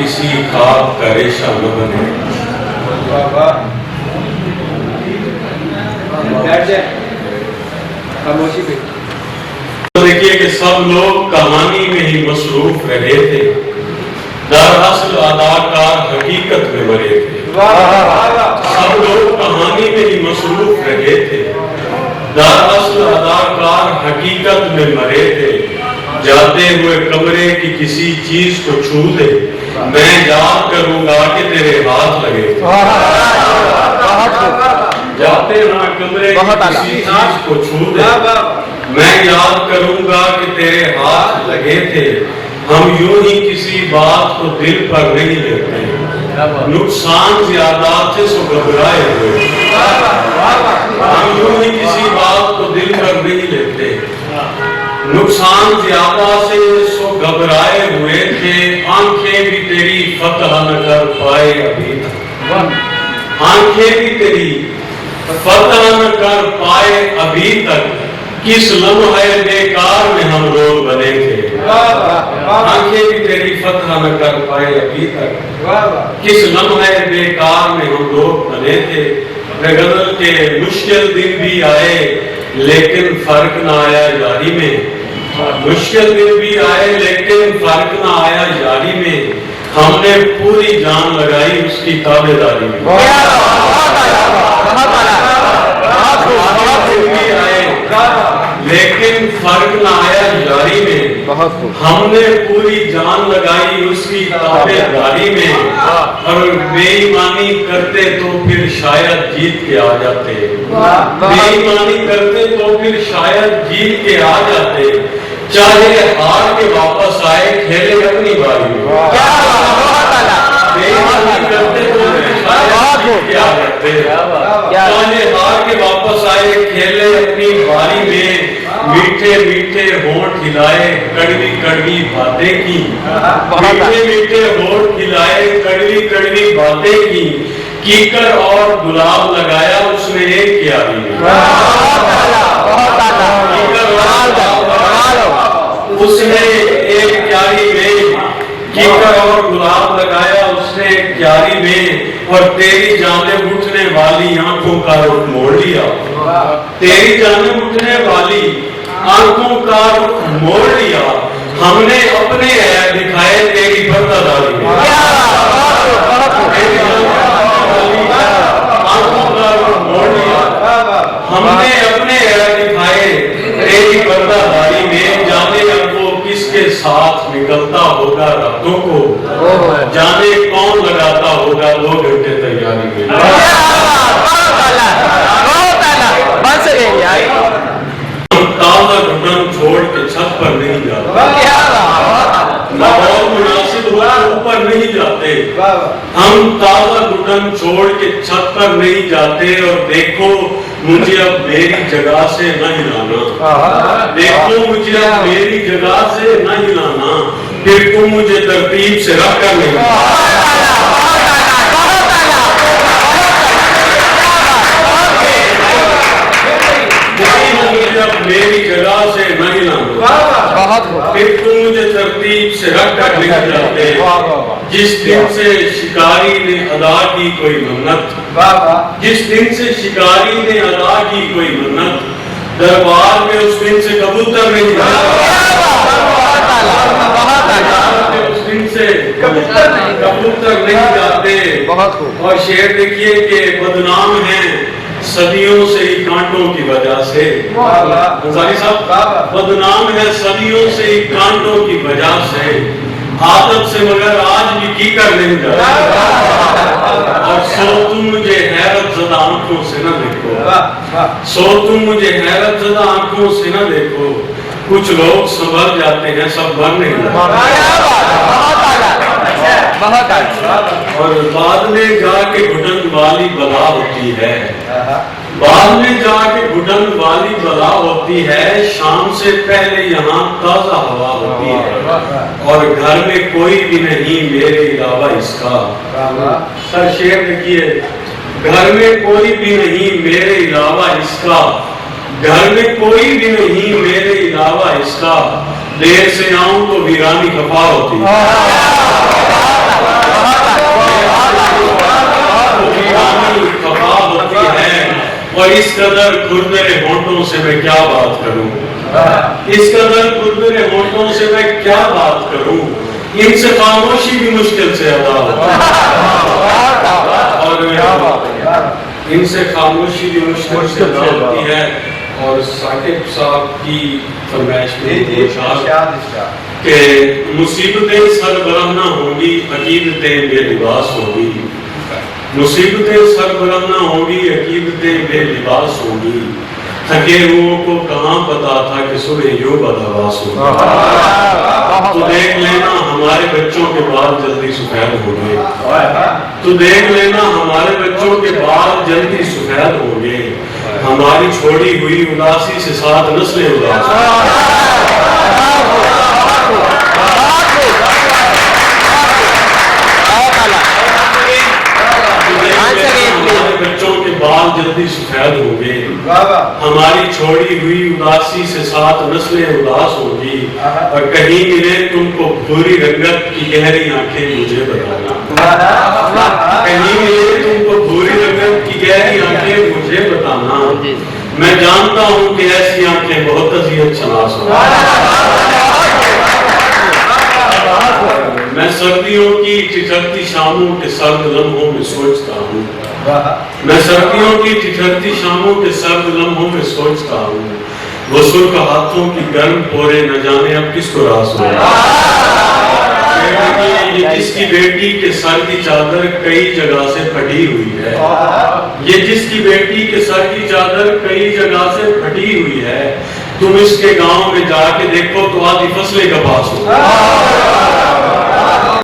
किसी खाब का रेशा न बने। तो देखिए कि सब लोग कहानी में ही मसरूफ रहे थे, दरअसल अदाकार हकीकत में मरे थे। सब लोग कहानी में ही मसरूफ रहे थे, दरअसल अदाकार हकीकत में मरे थे। जाते हुए कमरे की किसी चीज को छू दे, मैं याद करूंगा कि तेरे हाथ लगे थे। जाते हुए कमरे की किसी चीज को छू दे, मैं याद करूंगा कि तेरे हाथ लगे थे। हम यूं ही किसी बात को दिल पर नहीं लेते, नुकसान ज्यादा से सो घबराए हुए। हम यूं ही किसी बात को दिल पर नहीं लेते, नुकसान ज्यादा से सो घबराए हुए थे। आंखें भी तेरी फतह न कर पाए अभी तक, आंखें भी तेरी फतह न कर पाए अभी तक। किस लम्हे बेकार में हम लोग बने थे, आंखें भी तेरी फतह न कर पाए अभी तक। किस लम्हे बेकार में हम लोग बने थे। गजल के मुश्किल दिन भी आए लेकिन फर्क न आया यारी में, मुश्किल दिन भी आए लेकिन फर्क न आया यारी में। हमने पूरी जान लगाई उसकी ताबेदारी में। लेकिन फर्क न आया यारी में, हमने पूरी जान लगाई उसकी ताबेदारी में। और बेईमानी करते तो फिर शायद जीत के आ जाते, बेईमानी करते तो फिर शायद जीत के आ जाते। चाहे हार के वापस आए खेले अपनी बारी में, बेईमानी करते तो फिर शायद जीत के आ जाते। चाहे हार के वापस आए खेले अपनी बारी में। मीठे मीठे होंठ खिलाए कड़वी कड़वी बातें की, मीठे मीठे होंठ खिलाए कड़वी कड़वी बातें की। कीकर और गुलाब लगाया उसने एक क्यारी में, उसने एक क्यारी में। कीकर और गुलाब लगाया उसने एक क्यारी में। और तेरी जाने उठने वाली आंखों का रुख मोड़ लिया, तेरी जाने उठने वाली आंखों का रुख मोड़ लिया। हमने अपने ऐब दिखाए तेरी पर्दादारी में, आंखों का रुख मोड़ लिया। हमने अपने ऐब दिखाए तेरी पर्दादारी में। जाने अब वो किसके साथ निकलता होगा रातों को, जाने कौन लगाता होगा 2 घंटे तैयारी में। ताज़ा घुटन छोड़ के छत पर नहीं जाते, माहौल मुनासिब हो ऊपर नहीं जाते। हम ताज़ा घुटन छोड़ के छत पर नहीं जाते। और देखो मुझे अब मेरी जगह से न हिलाना, देखो मुझे अब मेरी जगह से न हिलाना। फिर तुम मुझे तरतीब से रख कर नहीं, मेरी जगह से नहीं लाना। फिर तुम मुझे तरतीब से रख कर नहीं जाते। जिस दिन से शिकारी ने अदा की कोई मन्नत, जिस दिन से शिकारी ने अदा की कोई मन्नत, दरबार में उस दिन से कबूतर नहीं जाते, उस दिन से कबूतर नहीं जाते। और शेर देखिए कि बदनाम है सदियों से ही कांटों की वजह से, अंसारी साहब बदनाम है सदियों से ही कांटों की वजह से। आदत से मगर आज भी कीकर नहीं जाता। और सो तुम मुझे हैरत ज़दा आंखों से न देखो, सो तुम मुझे हैरत ज़दा आंखों से न देखो। कुछ लोग संभल जाते हैं, सब बन नहीं और बाद में जाके घुटन वाली बला होती है, बाद में जाके घुटन वाली बला होती है। शाम से पहले यहाँ ताज़ा हवा होती है और घर में कोई भी नहीं मेरे अलावा इसका। सर शेर देखिए, घर में कोई भी नहीं मेरे अलावा इसका, घर में कोई भी नहीं मेरे अलावा इसका। देर से आऊं तो वीरानी खफा होती है। कदर खुरदरे होंठों से मैं क्या बात करूं, इस कदर खुरदरे होंठों से मैं क्या बात करूं, इनसे खामोशी भी मुश्किल से अदा और इनसे खामोशी भी मुश्किल से अदा होती है। और साकिब साहब की फरमाइश कि मुसीबतें सरबराह न होंगी, अकीदतें बेलिबास होंगी, मुसीबतें सरबराह न होंगी, अकीदतें बेलिबास होंगी, थके हुओं को कहाँ पता था कि सुबह यूं बदहवास होगी। तो देख लेना हमारे बच्चों के बाल जल्दी सफेद हो गए, तो देख लेना हमारे बच्चों के बाल जल्दी सफेद हो गए, हमारी छोड़ी हुई उदासी से 7 नस्लें उदास। बच्चों के बाल जल्दी सफेद होंगे, हमारी छोड़ी हुई उदासी से 7 नस्लें उदास होंगी, और कहीं मिले तुमको भूरी रंगत की गहरी आंखें मुझे बताना, कहीं मिले तुमको भूरी रंगत की गहरी आंखें मुझे बताना, मैं जानता हूं कि ऐसी आंखें बहुत अजीब शनास हो। मैं सर्दियों की ठिठुरती शामों के सर्द लम्हों में सोचता हूँ, मैं सर्दियों की ठिठुरती शामों के सर्द लम्हों में सोचता हूँ, वो सुर्ख हाथों की गर्म पोरे न जाने अब किसको रास हो। ये जिसकी बेटी के सर की चादर कई जगह से फटी हुई है, ये जिसकी बेटी के सर की चादर कई जगह से फटी हुई है, तुम इसके गांव में जाके देखो तो आधी फसलें कपास हो।